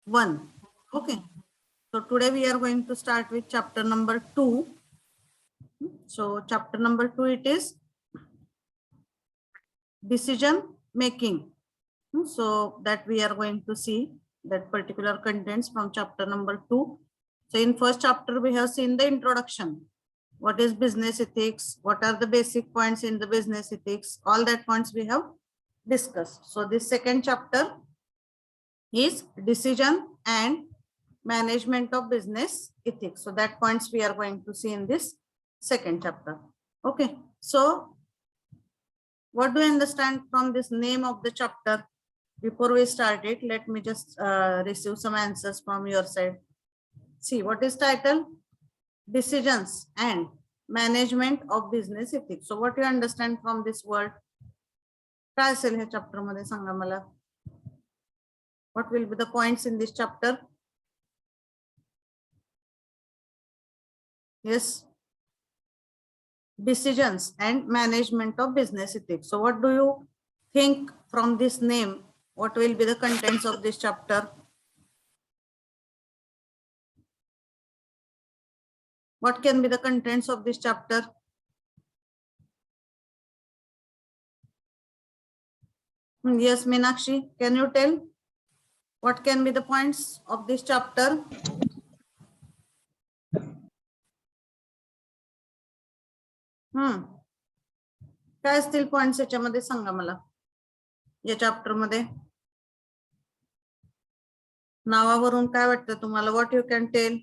1. Okay. So today we are going to start with chapter number 2. So chapter number 2, it is decision making. So that we are going to see that particular contents from chapter number 2. So in first chapter, we have seen the introduction. What is business ethics? What are the basic points in the business ethics? All that points we have discussed. So this second chapter is decision and management of business ethics. So that points we are going to see in this second chapter. Okay. So what do you understand from this name of the chapter? Before we start it, let me just receive some answers from your side. See, what is title? Decisions and management of business ethics. So what you understand from this word? काय असेल ह्या chapter मध्ये सांगा मला. What will be the points in this chapter? Yes. Decisions and management of business ethics. So what do you think from this name? What will be the contents of this chapter? What can be the contents of this chapter? Yes, Meenakshi, can you tell what can be the points of this chapter? काय असतील points याच्यामध्ये सांगा मला या chapter मध्ये. नावावरून काय वाटतं तुम्हाला? What you can tell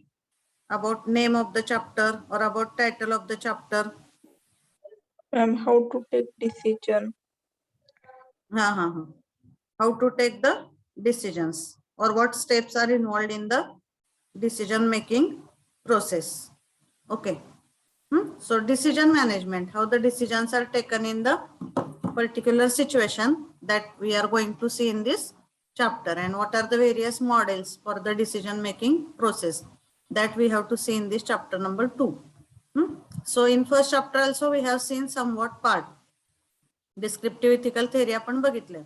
about name of the chapter और about title of the chapter? How to take decision. How to take the decisions or what steps are involved in the decision making process. Okay. So decision management, how the decisions are taken in the particular situation that we are going to see in this chapter, and what are the various models for the decision making process that we have to see in this chapter number 2. So in first chapter also we have seen somewhat part. Descriptive ethical theory आपण बघितले.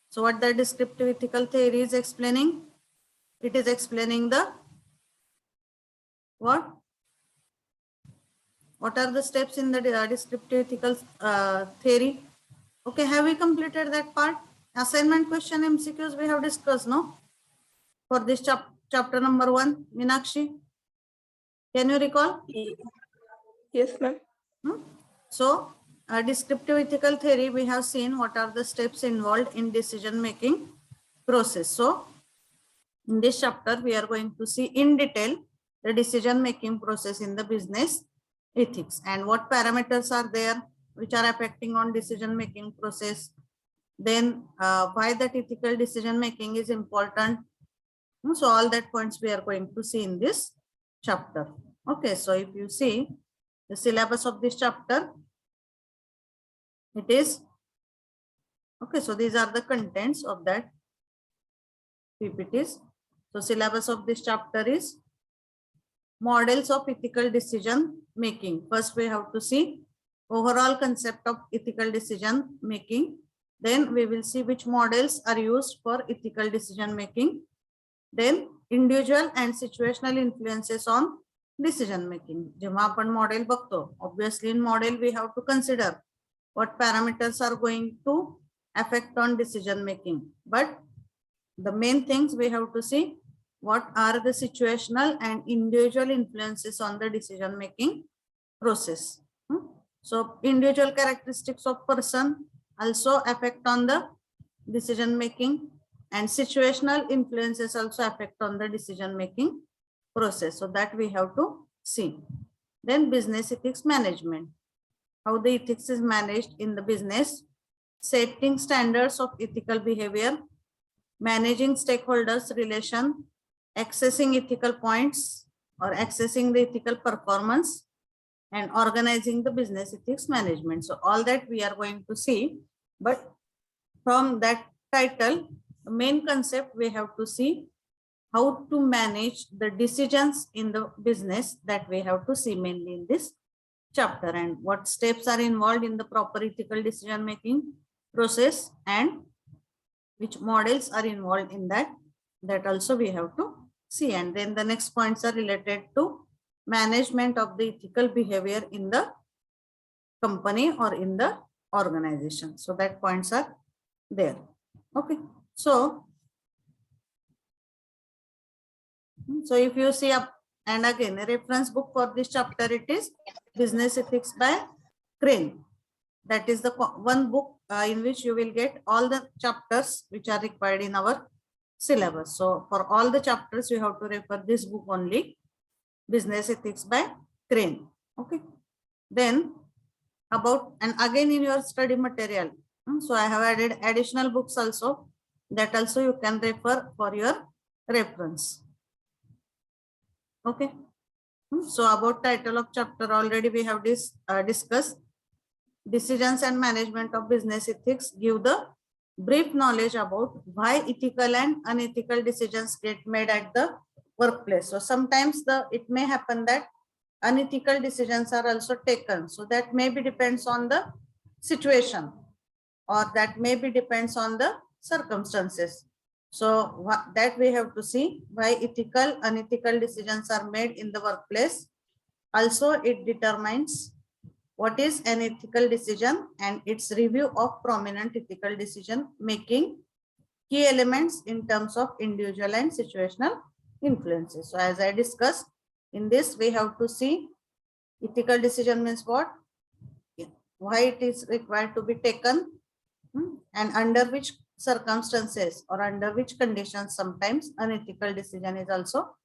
So what the descriptive ethical theory is explaining? It is explaining the what? What are the steps in the descriptive ethical theory? Okay, have we completed that part? Assignment question MCQs we have discussed, no? For this chapter number 1, Meenakshi, can you recall? Yes, ma'am. So, descriptive ethical theory, we have seen what are the steps involved in decision making process. So, in this chapter, we are going to see in detail the decision making process in the business ethics and what parameters are there which are affecting on decision making process. Then why that ethical decision making is important. So all that points we are going to see in this chapter. Okay, so if you see the syllabus of this chapter, it is okay. So these are the contents of that PPTs. So syllabus of this chapter is models of ethical decision making. First we have to see overall concept of ethical decision making. Then we will see which models are used for ethical decision making. Then individual and situational influences on decision making. जेव्हा आपण model बघतो, obviously in model we have to consider what parameters are going to affect on decision making. But the main things we have to see what are the situational and individual influences on the decision making process. So individual characteristics of person also affect on the decision making, and situational influences also affect on the decision making process. So that we have to see. Then business ethics management, how the ethics is managed in the business, setting standards of ethical behavior, managing stakeholders relation, accessing ethical points or accessing the ethical performance, and organizing the business ethics management. So all that we are going to see, but from that title, the main concept we have to see how to manage the decisions in the business, that we have to see mainly in this chapter, and what steps are involved in the proper ethical decision making process and which models are involved in that That also we have to see. And then the next points are related to management of the ethical behavior in the company or in the organization. So that points are there. Okay. So if you see up, and again, a reference book for this chapter, it is Business Ethics by Crane. That is the one book in which you will get all the chapters which are required in our syllabus. So for all the chapters, you have to refer this book only, Business Ethics by Crane. Okay. Then about, and again in your study material, so I have added additional books also, that also you can refer for your reference. Okay. So about title of chapter already we have discussed. Decisions and management of business ethics give the brief knowledge about why ethical and unethical decisions get made at the workplace. So sometimes it may happen that unethical decisions are also taken. So that maybe depends on the situation, or that maybe depends on the circumstances. So that we have to see why ethical, unethical decisions are made in the workplace. Also, it determines what is an ethical decision and its review of prominent ethical decision making key elements in terms of individual and situational influences. So as I discussed, in this we have to see ethical decision means what, why it is required to be taken, and under which circumstances or under which conditions sometimes unethical decision is also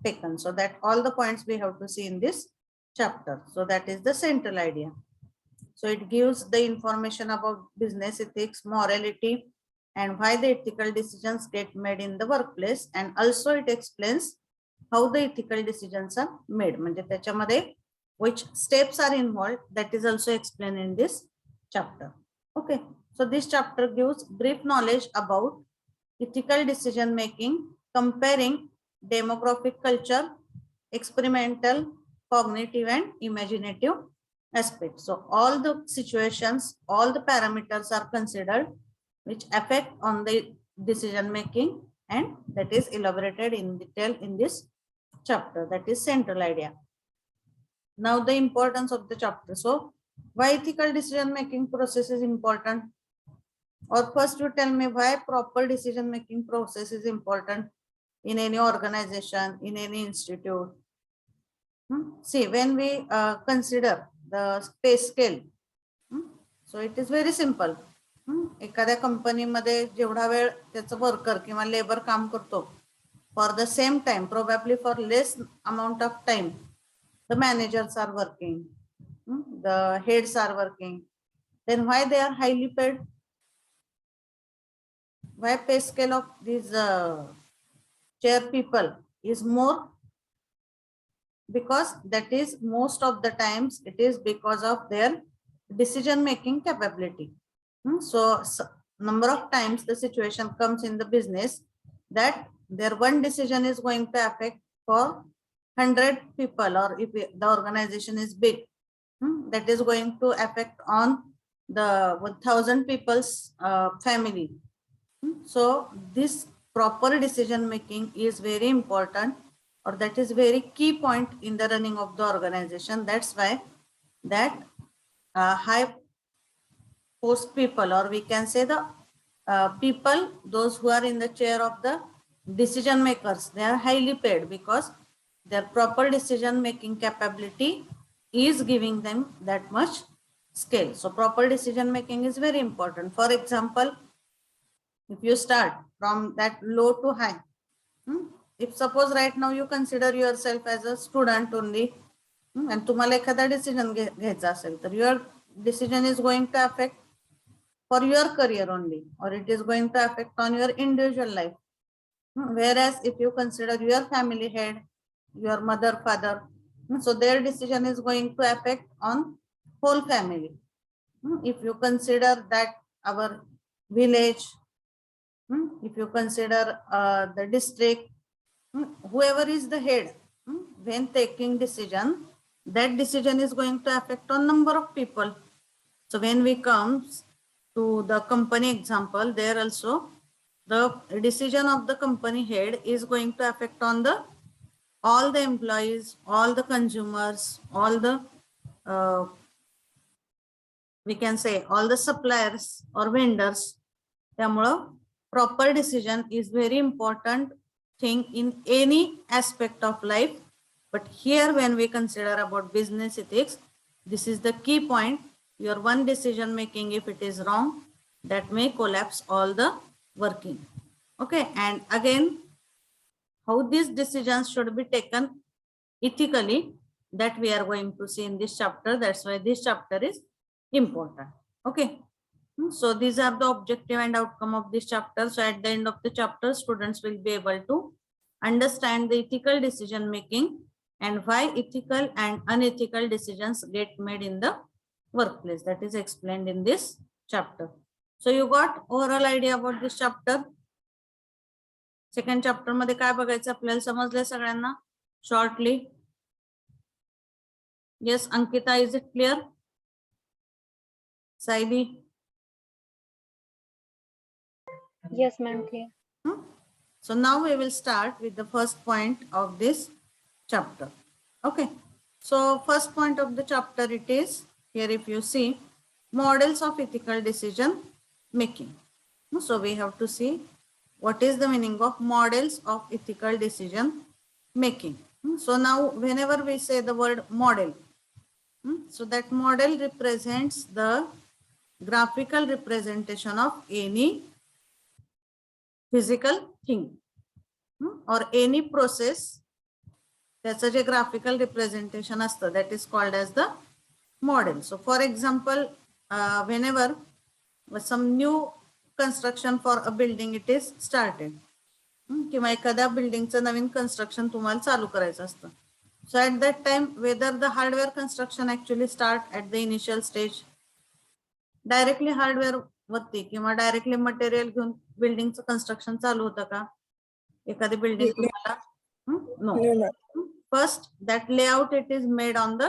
taken. So that all the points we have to see in this chapter. So that is the central idea. So it gives the information about business ethics, morality, and why the ethical decisions get made in the workplace. And also it explains how the ethical decisions are made. Which steps are involved, that is also explained in this chapter. Okay. So this chapter gives brief knowledge about ethical decision making, comparing demographic culture, experimental, cognitive, and imaginative aspects. So all the situations, all the parameters are considered which affect on the decision making, and that is elaborated in detail in this chapter. That is central idea. Now the importance of the chapter. So why ethical decision making process is important? Or first you tell me why proper decision making process is important in any organization, in any institute. See, when we consider the pay scale, so it is very simple. एखाद्या कंपनीमध्ये जेवढा वेळ त्याचं worker किंवा labour काम करतो, for the same time, probably for less amount of time, the managers are working, the heads are working. Then why they are highly paid? Why pay scale of these chair people is more? Because that is most of the times it is because of their decision making capability. So number of times the situation comes in the business that their one decision is going to affect for 100 people, or if the organization is big, that is going to affect on the 1,000 people's family. So this proper decision making is very important, or that is very key point in the running of the organization. That's why that high post people, or we can say the people, those who are in the chair of the decision makers, they are highly paid because their proper decision making capability is giving them that much scale. So proper decision making is very important. For example, if you start from that low to high, if suppose right now you consider yourself as a student only, and तुम्हाला एखादा decision घ्यायचा असेल, तर your decision is going to affect for your career only, or it is going to affect on your individual life. Whereas if you consider your family head, your mother, father, so their decision is going to affect on whole family. If you consider that our village, if you consider the district, whoever is the head, when taking decision, that decision is going to affect on number of people. So when we come to the company example, there also the decision of the company head is going to affect on the all the employees, all the consumers, all the we can say all the suppliers or vendors. त्यामुळं proper decision is very important thing in any aspect of life. But here when we consider about business ethics, this is the key point. Your one decision making, if it is wrong, that may collapse all the working. Okay, and again, how these decisions should be taken ethically, that we are going to see in this chapter. That's why this chapter is important. Okay. So these are the objective and outcome of this chapter. So at the end of the chapter, students will be able to understand the ethical decision making and why ethical and unethical decisions get made in the workplace. That is explained in this chapter. So you got overall idea about this chapter. Second chapter मध्ये काय बघायचं आपल्याला समजलंय सगळ्यांना shortly. Yes Ankita, is it clear? Sayali? Yes, ma'am, clear. So now we will start with the first point of this chapter. Okay, so first point of the chapter, it is here, if you see, models of ethical decision making. So we have to see what is the meaning of models of ethical decision making. So now whenever we say the word model, so that model represents the graphical representation of any physical thing or any process. त्याचं जे graphical representation असतं, that is called as the model. So for example, whenever some new construction for a building it is started, किंवा एखाद्या बिल्डिंगचं नवीन construction तुम्हाला चालू करायचं असतं. So at that time, whether the hardware construction actually start at the initial stage, directly hardware वरती किंवा directly material घेऊन बिल्डिंगचं construction चालू होतं का? एखादी बिल्डिंग तुम्हाला no. First that layout it is made on the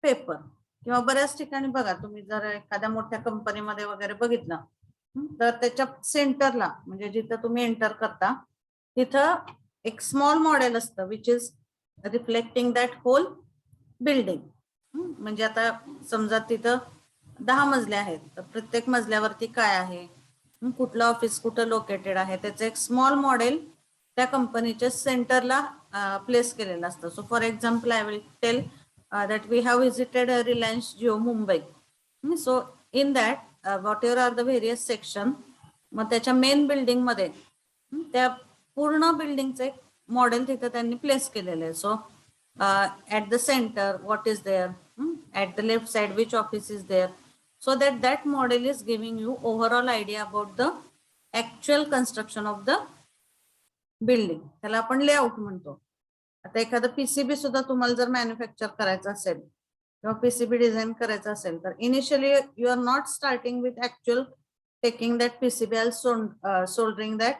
paper. किंवा बऱ्याच ठिकाणी बघा, तुम्ही जर एखाद्या मोठ्या कंपनीमध्ये वगैरे बघितलं तर त्याच्या सेंटरला म्हणजे जिथं तुम्ही एंटर करता तिथं एक स्मॉल मॉडेल असतं which is reflecting that whole building. म्हणजे आता समजा तिथं 10 मजले आहेत, तर प्रत्येक मजल्यावरती काय आहे, कुठलं ऑफिस कुठं लोकेटेड आहे, त्याचं एक स्मॉल मॉडेल त्या कंपनीच्या सेंटरला प्लेस केलेलं असतं. So for example I will tell that we have visited Reliance Jio Mumbai. So in that whatever are the various section, मग त्याच्या मेन बिल्डिंग मध्ये त्या पूर्ण बिल्डिंगचं एक मॉडेल तिथं त्यांनी प्लेस केलेलं आहे. सो at the center what is there, at the left side which office is there, so that model is giving you overall idea about the actual construction of the building. त्याला आपण layout म्हणतो. आता एखादं PCB सुद्धा तुम्हाला जर manufacture करायचं असेल किंवा पीसीबी डिझाईन करायचं असेल तर initially you are not starting with actual taking that PCB L soldering that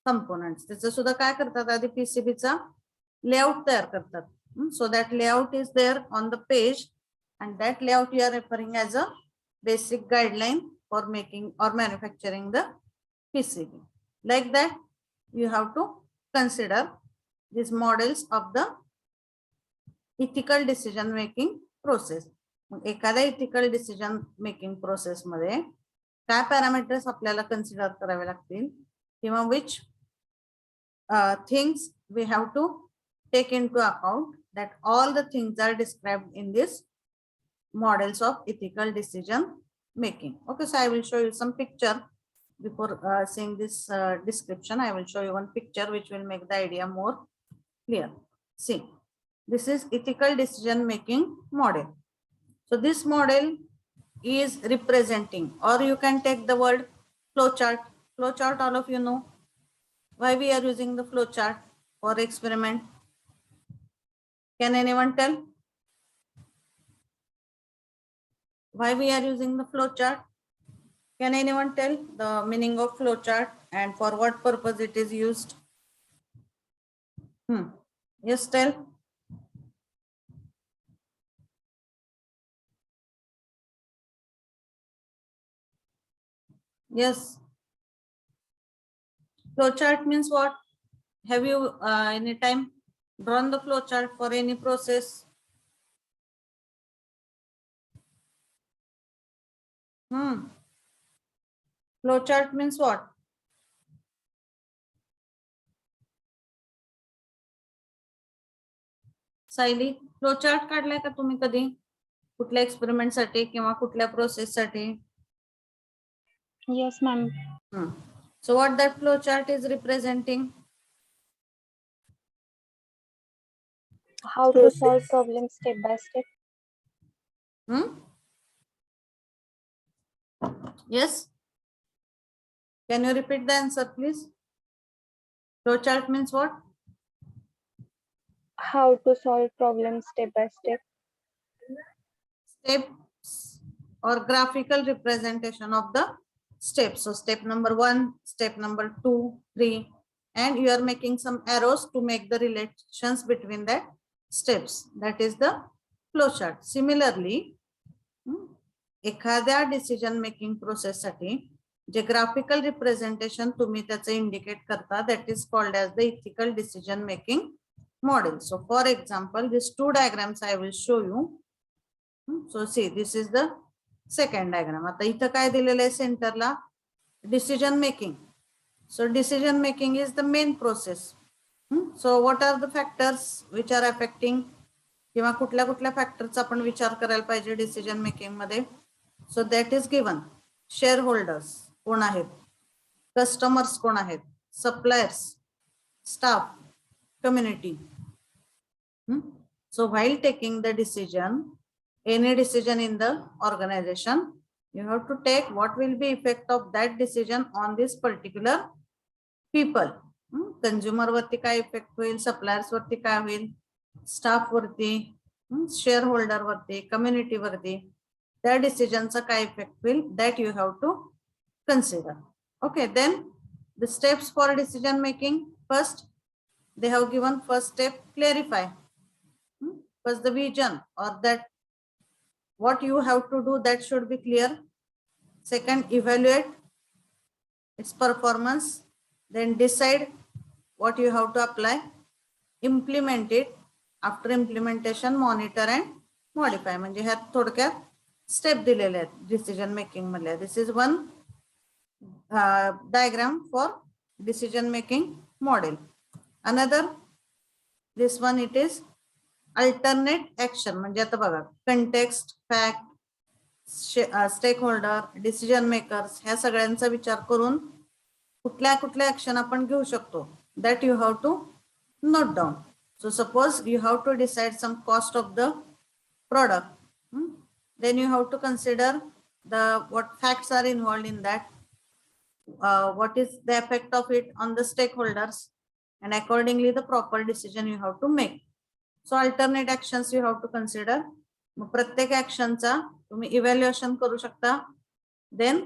components. त्याचं सुद्धा काय करतात, आधी पीसीबीचा लेआउट तयार करतात. So that layout is there on the page, and that layout you are referring as a basic guideline for making or manufacturing the PCB. Like that, you have to consider these models of the ethical decision making process. एखाद्या ethical decision making process मध्ये काय parameters आपल्याला consider करावे लागतील किंवा which things we have to take into account, that all the things are described in this models of ethical decision making. Okay, so I will show you some picture before seeing this description. I will show you one picture which will make the idea more clear. See, this is ethical decision making model. So this model is representing, or you can take the word flowchart. Flowchart, all of you know. Why we are using the flowchart for experiment? Can anyone tell why we are using the flow chart? Can anyone tell the meaning of flow chart and for what purpose it is used? Yes, tell. Yes. Flow chart means what? Have you any time drawn the flow chart for any process? Flow chart means what? Sayali, flow chart काढलाय का तुम्ही कधी कुठल्या experiment साठी किंवा कुठल्या process साठी? Yes, ma'am. So what that flow chart is representing? How to Process. solve problems step by step. Yes, can you repeat the answer please? Flow chart means what? How to solve problems step by step. Steps or graphical representation of the steps. So step number 1, step number 2, 3, and you are making some arrows to make the relations between that steps. That is the flow chart. Similarly, एखाद्या decision making process साठी जे graphical representation तुम्ही त्याचे indicate करता, that is called as the ethical decision making model. So for example, this 2 diagrams I will show you. So see, this is the second diagram. आता इथं काय दिलेलं आहे सेंटरला? Decision making. So decision making is the main process. So what are the factors which are affecting, किंवा कुठल्या कुठल्या फॅक्टरचा आपण विचार करायला पाहिजे डिसिजन मेकिंग मध्ये? सो that is given. Share holders कोण आहेत, कस्टमर्स कोण आहेत, suppliers, staff, community. So while taking the decision, any decision in the organization, you have to take what will be effect of that decision on this particular people. Consumer वरती काय effect होईल, suppliers वरती काय होईल, staff वरती, share holder वरती, community वरती, त्या डिसिजनचा काय इफेक्ट होईल, that you have to consider. Okay, then the steps for decision making. First, they have given first step, clarify. First, the vision, or that what you have to do, that should be clear. Second, evaluate its performance. Then decide what you have to apply. Implement it. After implementation, monitor and modify. म्हणजे ह्यात थोडक्यात step दिलेले आहेत decision making मधल्या. This is one diagram for decision making model. Another, this one, it is alternate action. म्हणजे आता बघा, context, fact, stakeholder, decision makers, ह्या सगळ्यांचा विचार करून कुठल्या कुठल्या ऍक्शन आपण घेऊ शकतो, that you have to note down. So suppose you have to decide some cost of the product, then you have to consider the what facts are involved in that. What is the effect of it on the stakeholders, and accordingly the proper decision you have to make. So alternate actions you have to consider. प्रत्येक ऍक्शनचा तुम्ही evaluation करू शकता. Then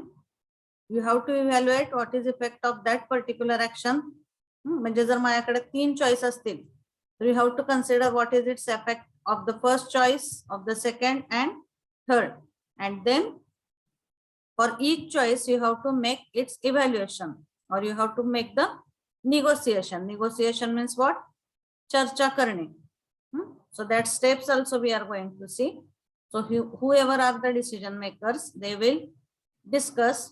you have to evaluate what is effect of that particular action. म्हणजे जर माझ्याकडे 3 choice असतील, तर you have to consider what is its effect of the first choice, of the second and third, and then for each choice you have to make its evaluation, or you have to make the negotiation. Negotiation means what? Charcha karne. So that steps also we are going to see. So whoever are the decision makers, they will discuss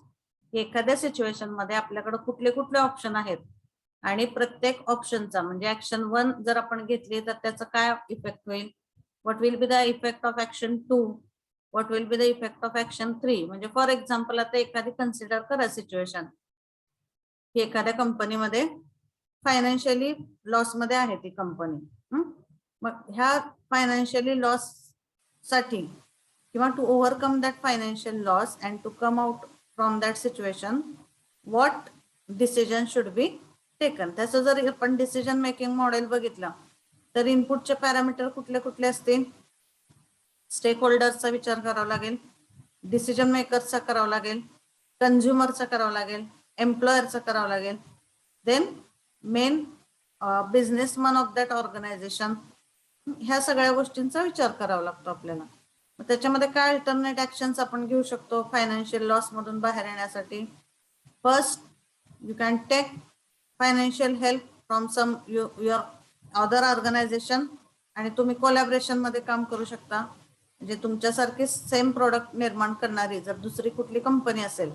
एखाद्या situation मध्ये आपल्याकडे कुठले कुठले option आहेत, आणि प्रत्येक ऑप्शनचा म्हणजे action 1 जर आपण घेतली तर त्याचा काय इफेक्ट होईल, what will be the effect of action 2, what will be the effect of action 3. म्हणजे फॉर एक्झाम्पल, आता एखादी कन्सिडर करा सिच्युएशन की एखाद्या कंपनीमध्ये फायनान्शियली लॉस मध्ये आहे ती कंपनी. मग ह्या फायनान्शियली लॉस साठी किंवा to overcome that financial loss and to come out from that situation, what decision should be taken. त्याचं जर आपण डिसिजन मेकिंग मॉडेल बघितलं तर इनपुटचे पॅरामीटर कुठले कुठले असतील? स्टेक होल्डर्सचा विचार करावा लागेल, डिसिजन मेकर्सचा करावा लागेल, कन्झ्युमरचा करावा लागेल, एम्प्लॉयरचा करावा लागेल, then main businessman of that organization. ह्या सगळ्या गोष्टींचा विचार करावा लागतो आपल्याला. त्याच्यामध्ये काय अल्टरनेट ऍक्शन्स आपण घेऊ शकतो फायनान्शियल लॉस मधून बाहेर येण्यासाठी? First, you can take financial help from some your other organization आणि तुम्ही कोलॅबरेशन मध्ये काम करू शकता. म्हणजे तुमच्यासारखी सेम प्रोडक्ट निर्माण करणारी जर दुसरी कुठली कंपनी असेल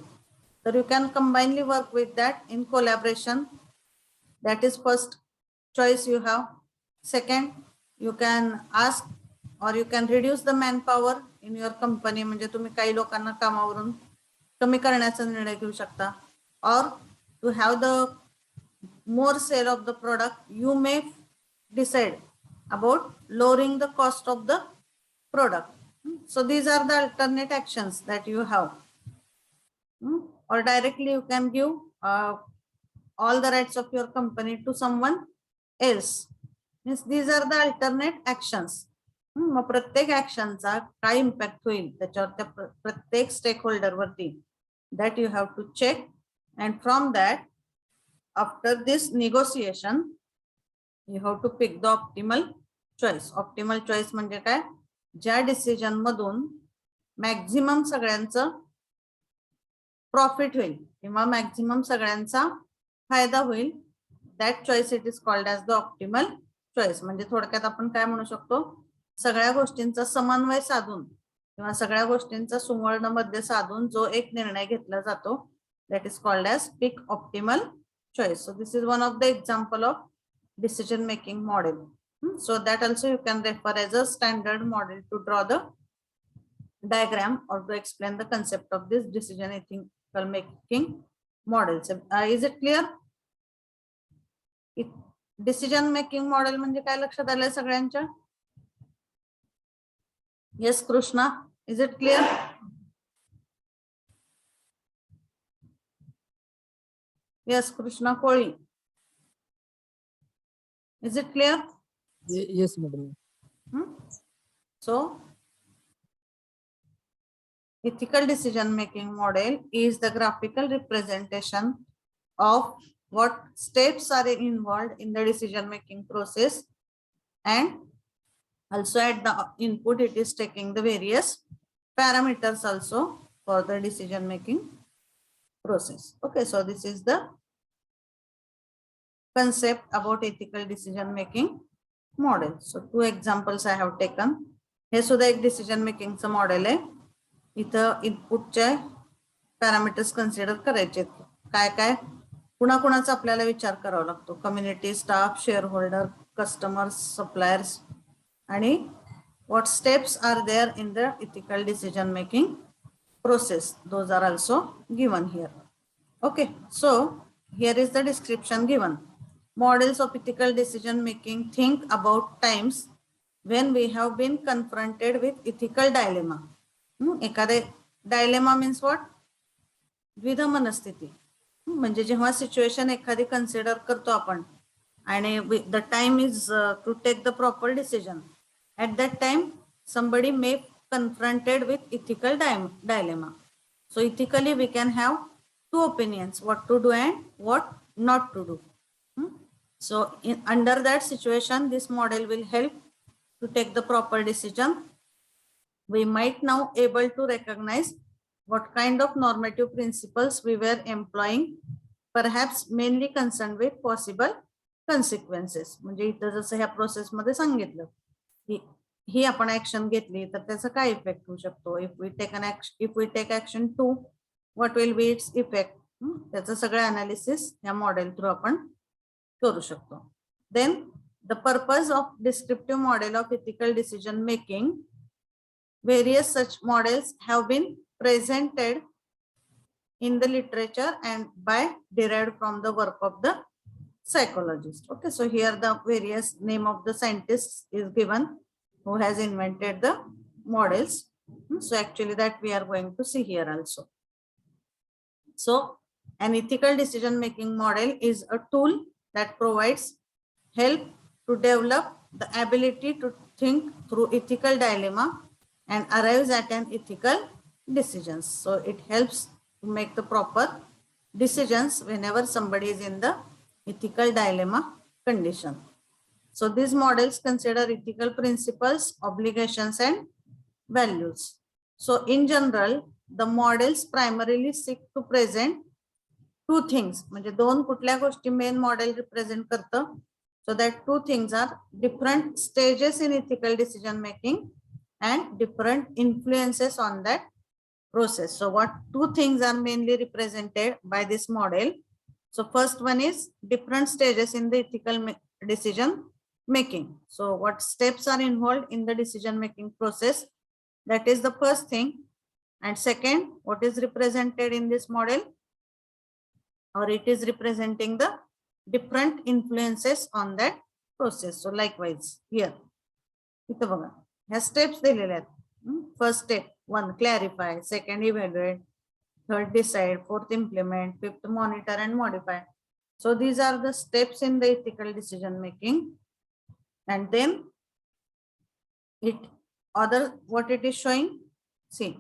तर you can combinedly work with that in collaboration. That is first choice you have. Second, you can ask or you can reduce the manpower in your company. म्हणजे तुम्ही काही लोकांना कामावरून कमी करण्याचा निर्णय घेऊ शकता. Or to have the more sale of the product, you may decide about lowering the cost of the product. So these are the alternate actions that you have. Or directly you can give all the rights of your company to someone else. Means these are the alternate actions. मग प्रत्येक ऍक्शनचा काय impact होईल त्याच्यावर त्या प्रत्येक stake holder वरती that you have to check. And from that after this negotiation you have to pick the optimal choice. Optimal choice म्हणजे काय, ज्या डिसिजन मधून मॅक्झिमम सगळ्यांचं प्रॉफिट होईल किंवा मॅक्झिमम सगळ्यांचा फायदा होईल. That choice it is called as the optimal choice. म्हणजे थोडक्यात आपण काय म्हणू शकतो, सगळ्या गोष्टींचा समन्वय साधून किंवा सगळ्या गोष्टींचा सुवर्ण मध्य साधून जो एक निर्णय घेतला जातो that is called as pick optimal choice. So this is one of the example of decision making model. So that also you can refer as a standard model to draw the diagram or to explain the concept of this decision ethical making models. Is it clear? Decision making model म्हणजे काय लक्षात आलंय सगळ्यांच्या? Yes Krishna, is it clear? Yes Krishna Koli, is it clear? Yes, madam. So ethical decision making model is the graphical representation of what steps are involved in the decision making process, and also at the input it is taking the various parameters also for the decision making process. Okay, so this is the concept about ethical decision making model. So two examples I have taken. हे सुद्धा एक decision मेकिंगचं model आहे. इथं इनपुटचे parameters consider करायचे. काय काय कुणाकुणाचा आपल्याला विचार करावा लागतो, community, staff, share holder, customers, suppliers, आणि what steps are there in the ethical decision making process. Those are also given here. Okay, so here is the description given. Models of ethical decision making think about times when we have been confronted with ethical dilemma. एखादे dilemma means what, द्विधा मनस्थिती. म्हणजे जेव्हा situation एखादी consider करतो आपण आणि the time is to take the proper decision, at that time somebody may confronted with ethical dilemma. So ethically we can have two opinions, what to do and what not to do. So under that situation this model will help to take the proper decision. We might now able to recognize what kind of normative principles we were employing, perhaps mainly concerned with possible consequences. म्हणजे इथं जसं ह्या process मध्ये सांगितलं ही आपण action घेतली तर त्याचा काय इफेक्ट होऊ शकतो. If we take action 2 what will be its effect. त्याचं सगळं अनालिसिस या मॉडेल थ्रू आपण करू शकतो. Then the purpose of descriptive model of ethical decision making. Various such models have been presented in the literature and by derived from the work of the psychologist. Okay, so here the various name of the scientists is given who has invented the models. So actually that we are going to see here also. So an ethical decision making model is a tool that provides help to develop the ability to think through ethical dilemma and arrives at an ethical decisions. So it helps to make the proper decisions whenever somebody is in the ethical dilemma condition. So these models consider ethical principles, obligations, and values. So in general, the models primarily seek to present two things म्हणजे दोन कुठल्या गोष्टी main model represent करतं. So that two things are different stages in ethical decision making and different influences on that process. So what two things are mainly represented by this model? So first one is different stages in the ethical decision making. So what steps are involved in the decision making process? That is the first thing. And second, what is represented in this model? Or it is representing the different influences on that process. So likewise here, इथं बघा ह्या steps दिलेल्या आहेत. First step 1 clarify, second evaluate, third decide, fourth implement, fifth monitor and modify. So these are the steps in the ethical decision making. And then what it is showing, see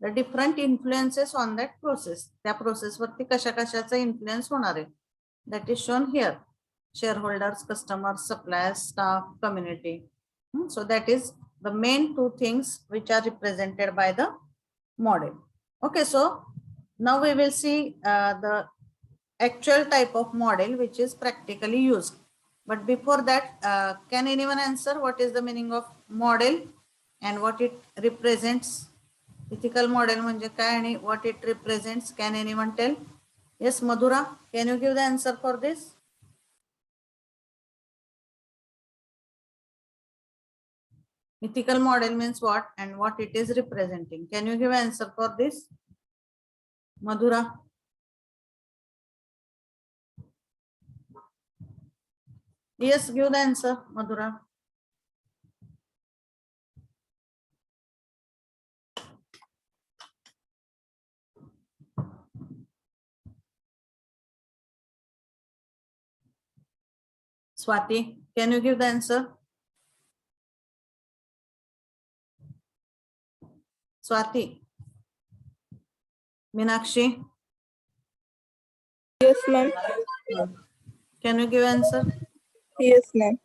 the different influences on that process. त्या process वरती कशा कशाचा influence होणार आहे, that is shown here. Shareholders, customers, suppliers, staff, community. So that is the main two things which are represented by the model. Okay, so now we will see the actual type of model which is practically used. But before that, can anyone answer what is the meaning of model and what it represents? Ethical model म्हणजे काय आणि what it represents? Can anyone tell? Yes, Madhura, can you give the answer for this? Ethical model means what and what it is representing? Can you give an answer for this? Madhura. Yes, give the answer, Madhura. Swati, can you give the answer? Swati. Meenakshi. Yes, ma'am. Can you give answer? Yes, ma'am.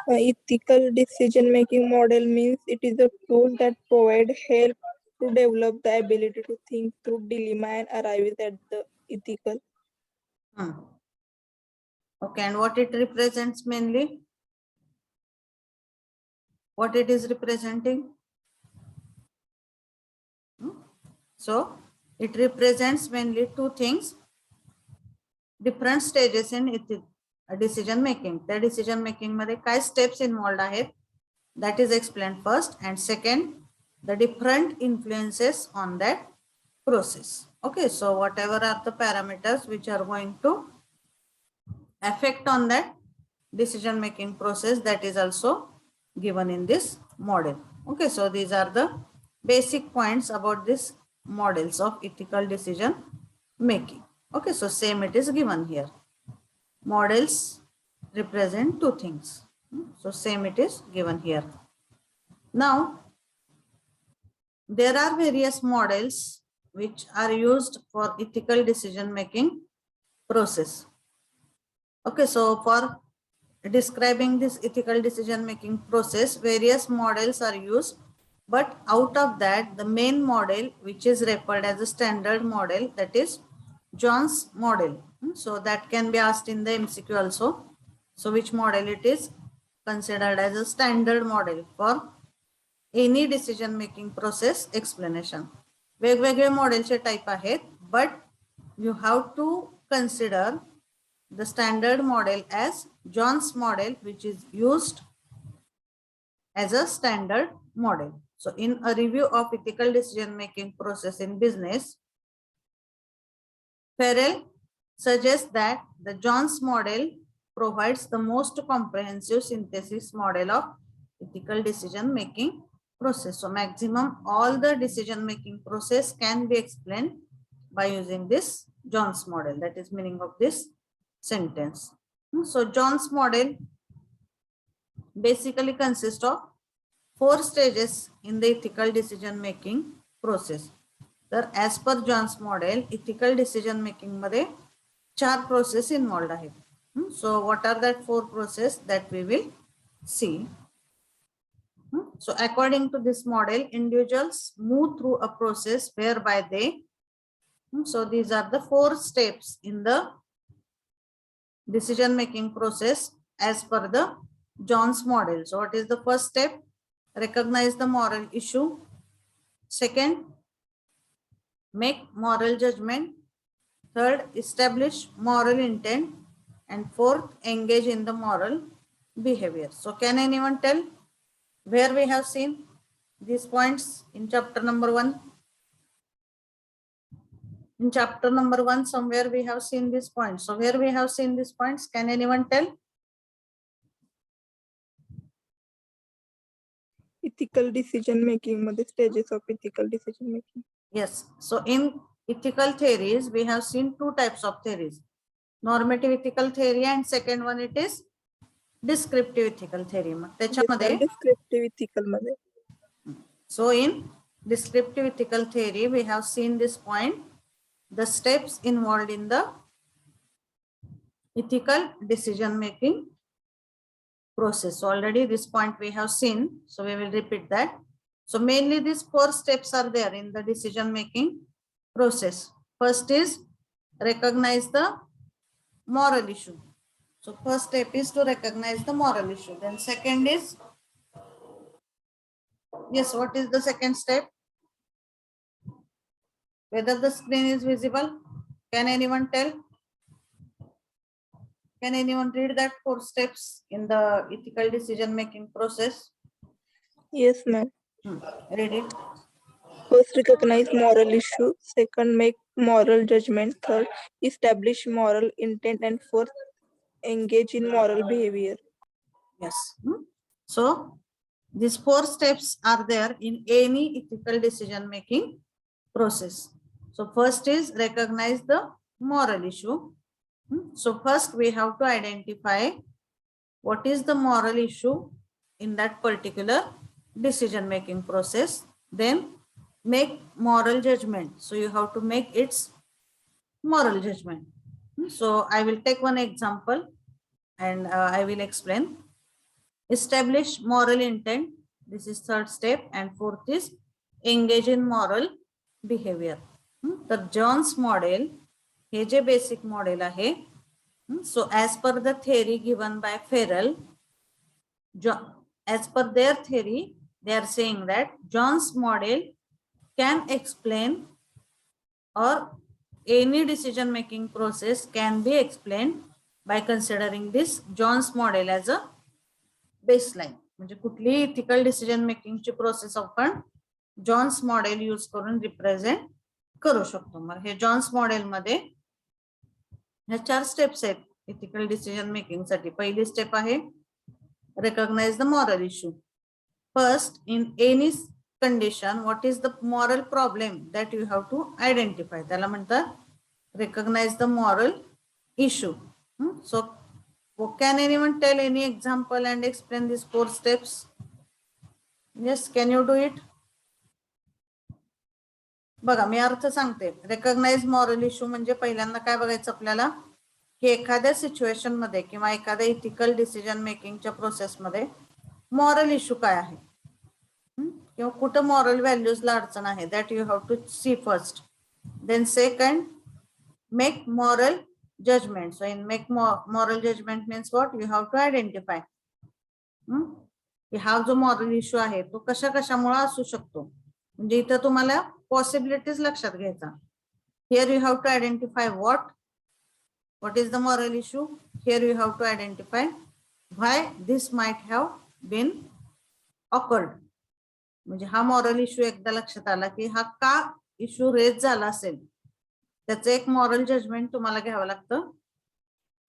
Ethical decision making model means it is a tool that provide help to develop the ability to think through dilemma and arrive at the ethical. Okay, and what it represents mainly? What it is representing? So it represents mainly two things, different stages in decision making. The decision making मध्ये काय steps involved आहेत, that is explained first, and second, the different influences on that process. Okay, so whatever are the parameters which are going to affect on that decision making process, that is also given in this model. Okay, so these are the basic points about this models of ethical decision making. Okay, so same it is given here. Models represent two things. So same it is given here. Now there are various models which are used for ethical decision making process. Okay, so for describing this ethical decision making process, various models are used, but out of that the main model which is referred as a standard model, that is John's model. So that can be asked in the MCQ also. So which model it is considered as a standard model for any decision making process explanation. वेगवेगळे मॉडेलचे type आहेत, but you have to consider the standard model as John's model, which is used as a standard model. So in a review of ethical decision making process in business, Farrell suggests that the John's model provides the most comprehensive synthesis model of ethical decision making process. So maximum all the decision making process can be explained by using this John's model. That is meaning of this sentence. So John's model basically consists of 4 stages in the ethical decision making process. तर as per John's model, ethical decision making मध्ये 4 process involved आहेत. So what are that 4 process that we will see? So according to this model, individuals move through a process whereby they So these are the 4 steps in the decision making process as per the John's model. So what is the first step? Recognize the moral issue. Second, make moral judgment. Third, establish moral intent. And fourth, engage in the moral behavior. So can anyone tell where we have seen these points in chapter number 1? In chapter number 1, somewhere we have seen these points. So where we have seen these points, can anyone tell? Ethical decision making मध्ये stages of ethical decision making. Yes. So in ethical theories, we have seen 2 types of theories. Normative ethical theory and second one it is descriptive ethical theory. त्याच्यामध्ये Descriptive ethical मध्ये. So in descriptive ethical theory, we have seen this point, the steps involved in the ethical decision making process. So already this point we have seen, so we will repeat that. So mainly these 4 steps are there in the decision making process. First is recognize the moral issue. So first step is to recognize the moral issue. Then second is, yes, what is the second step? Whether the screen is visible? Can anyone tell? Can anyone read that 4 steps in the ethical decision making process? Yes, ma'am. Read it. First, recognize moral issue. Second, make moral judgment. Third, establish moral intent. And fourth, engage in moral behavior. Yes. So these 4 steps are there in any ethical decision making process. So first is recognize the moral issue. So first we have to identify what is the moral issue in that particular decision making process. Then make moral judgment. So you have to make its moral judgment. So I will take one example and I will explain. Establish moral intent. This is third step, and fourth is engage in moral behavior. The John's model, hey J basic model आहे. So as per the theory given by Farrell, as per their theory, they are saying that John's model can explain, or any decision making process can be explained by considering this John's model as a baseline. म्हणजे कुठली ethical decision making ची process आपण Johns model use करून represent करू शकतो. मग हे Johns model मध्ये ह्या 4 steps आहेत ethical decision making साठी. पहिली स्टेप आहे recognize the moral issue. First, in any condition, what is the moral problem that you have to identify? त्याला म्हणतात recognize the moral issue. So can anyone tell any example and explain these 4 steps? Yes, can you do it? बघा मी अर्थ सांगते. recognize moral issue म्हणजे पहिल्यांदा काय बघायचं आपल्याला की एखाद्या सिच्युएशन मध्ये किंवा एखाद्या इथिकल डिसिजन मेकिंगच्या प्रोसेस मध्ये मॉरल इश्यू काय आहे किंवा कुठं मॉरल व्हॅल्यूजला अडचण आहे, that you have to see first. Then second, make moral judgment. So in make moral judgment means what? You have to identify की हा जो moral issue आहे तो कशा कशामुळे असू शकतो. म्हणजे इथं तुम्हाला पॉसिबिलिटीज लक्षात घ्यायचा. Here you have to identify what is the moral issue. Here you have to identify why this might have been occurred. म्हणजे हा moral issue एकदा लक्षात आला की हा का इश्यू रेज झाला असेल, त्याचं एक मॉरल जजमेंट तुम्हाला घ्यावं लागतं.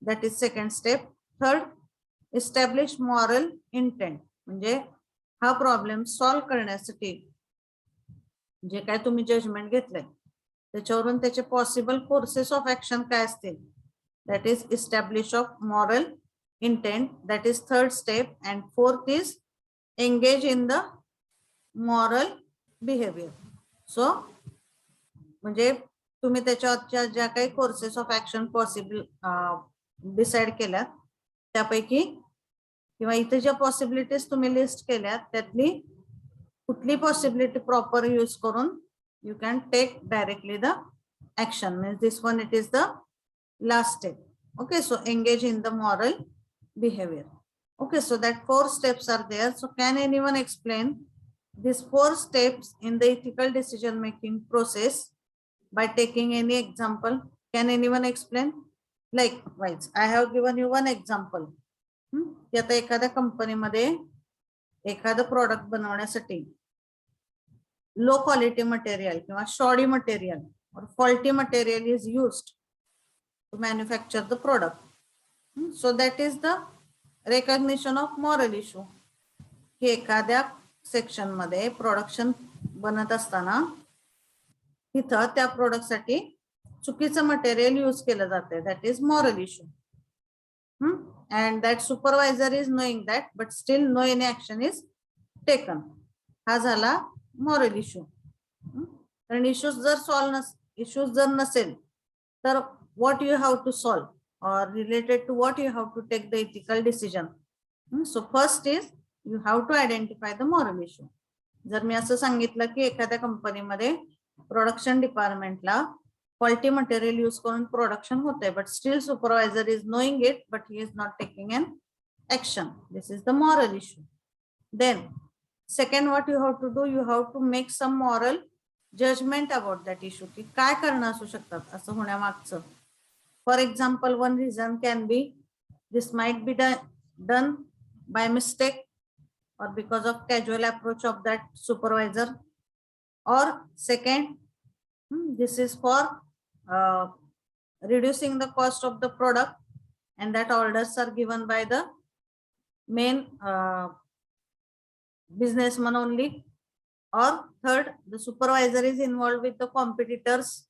That is second step. Third, establish moral intent. म्हणजे हा प्रॉब्लेम सॉल्व्ह करण्यासाठी जे काय तुम्ही जजमेंट घेतलंय त्याच्यावरून त्याचे पॉसिबल कोर्सेस ऑफ ऍक्शन काय असतील, that is establish of moral intent. That is third step. And fourth is engage in the moral behaviour. So म्हणजे तुम्ही त्याच्यावरच्या ज्या काही courses of action possible decide केल्यात त्यापैकी किंवा इथे ज्या पॉसिबिलिटीज तुम्ही लिस्ट केल्यात त्यातली कुठली पॉसिबिलिटी प्रॉपर यूज करून you can take directly the action. Means this one, it is the last step. Okay, so engage in the moral behavior. Okay, so that 4 steps are there. So can anyone explain these 4 steps in the ethical decision making process by taking any example? Can anyone explain? Likewise, I have given you one example. की आता एखाद्या कंपनीमध्ये एखादं product बनवण्यासाठी low quality material किंवा shoddy material or faulty material is used to manufacture the product. So that is the recognition of moral issue. की एखाद्या section मध्ये प्रोडक्शन बनत असताना तिथं त्या प्रोडक्ट साठी चुकीचं मटेरियल यूज केलं जाते. That is moral issue. And that supervisor is knowing that, but still no any action is taken. हा झाला moral issue. कारण issues जर नसेल तर what you have to solve or related to what you have to take the ethical decision. So first is you have to identify the moral issue. जर मी असं सांगितलं की एखाद्या कंपनीमध्ये प्रोडक्शन डिपार्टमेंटला quality material use करून production होते, but still supervisor is knowing it, but he is not taking an action. This is the moral issue. Then second, what you have to do, you have to make some moral judgment about that issue. की काय कारण असू शकतात असं होण्यामागचं. For example, one reason can be this might be done by mistake or because of casual approach of that supervisor, or second, this is for reducing the cost of the product and that orders are given by the main businessman only, or third, the supervisor is involved with the competitors.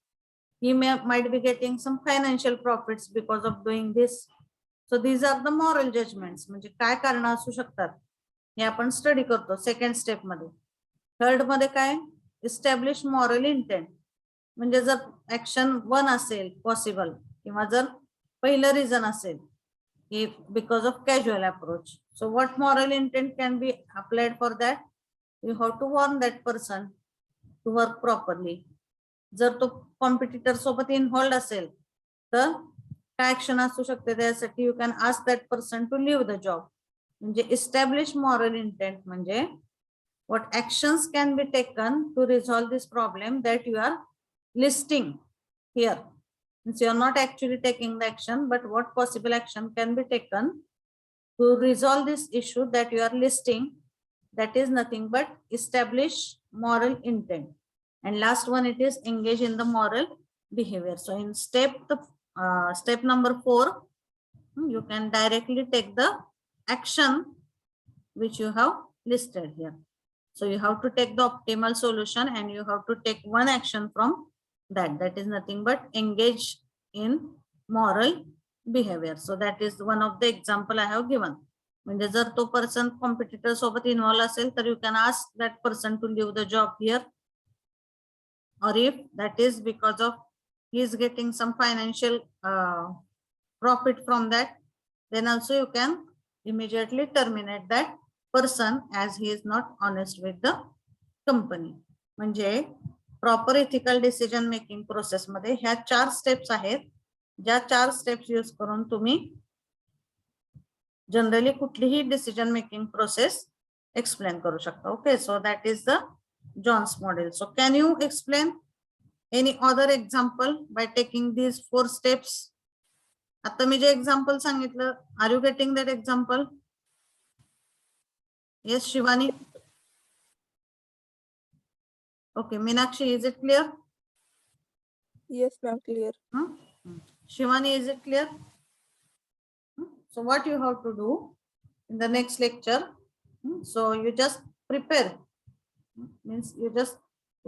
He might be getting some financial profits because of doing this. So these are the moral judgments. म्हणजे काय कारण असू शकतात हे आपण study करतो second step मध्ये. Third मध्ये काय, इस्टॅब्लिश मॉरल इंटेंट. म्हणजे जर ऍक्शन 1 असेल पॉसिबल किंवा जर पहिलं रिझन असेल की because of casual approach, so what moral intent can be applied for that. You have to warn that person to work properly. जर तो कॉम्पिटिटर सोबत इन्व्हॉल्ड असेल तर काय ऍक्शन असू शकते त्यासाठी, you can ask that person to leave the job. म्हणजे इस्टॅब्लिश मॉरल इंटेंट म्हणजे what actions can be taken to resolve this problem that you are listing here. Since you are not actually taking the action, but what possible action can be taken to resolve this issue that you are listing, that is nothing but establish moral intent. And last one, it is engage in the moral behavior. So in step number 4, you can directly take the action which you have listed here. So you have to take the optimal solution and you have to take one action from that. That is nothing but engage in moral behavior. So that is one of the example I have given. म्हणजे जर तो person competitor सोबत involve असेल तर you can ask that person to leave the job here, or if that is because of he is getting some financial profit from that, then also you can immediately terminate that person as he is not honest with the company. म्हणजे proper ethical decision making process मध्ये ह्या 4 steps आहेत, ज्या 4 steps use करून तुम्ही generally कुठलीही decision making process explain करू शकता. Okay, so that is the John's model. So can you explain any other example by taking these 4 steps? आता मी जे एक्झाम्पल सांगितलं, are you getting that example? Yes, Shivani. Okay, Meenakshi, is it clear? Yes, ma'am, clear. Shivani, is it clear? So what you have to do in the next lecture, so you just prepare, means you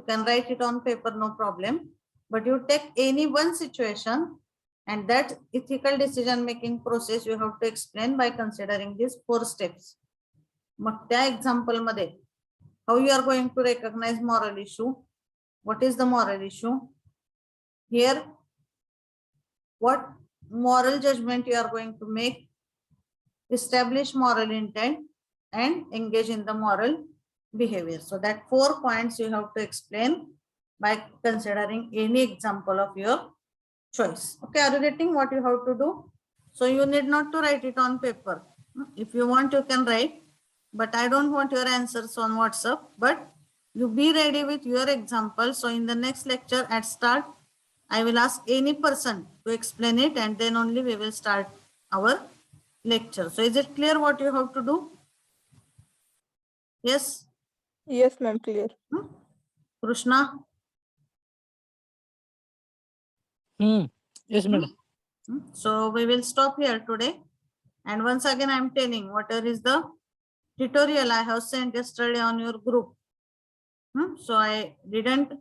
can write it on paper, no problem, but you take any one situation and that ethical decision making process you have to explain by considering these 4 steps. मग त्या example मध्ये how you are going to recognise moral issue. What is the moral issue here? What moral judgement you are going to make? Establish moral intent and engage in the moral behavior. So that 4 points you have to explain by considering any example of your choice. Okay, are you getting what you have to do? So you need not to write it on paper. If you want, you can write, but I don't want your answers on WhatsApp, but you be ready with your example. So in the next lecture at start, I will ask any person to explain it, and then only we will start our lecture. So is it clear what you have to do? Yes, Yes, ma'am, clear. Krishna? Yes, madam. So we will stop here today. And once again, I am telling whatever is the tutorial I have sent yesterday on your group. So I didn't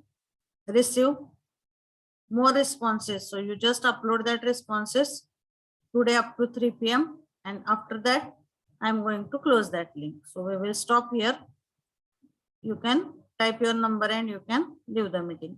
receive more responses. So you just upload that responses today up to 3 p.m. And after that, I'm going to close that link. So we will stop here. You can type your number and you can leave the meeting.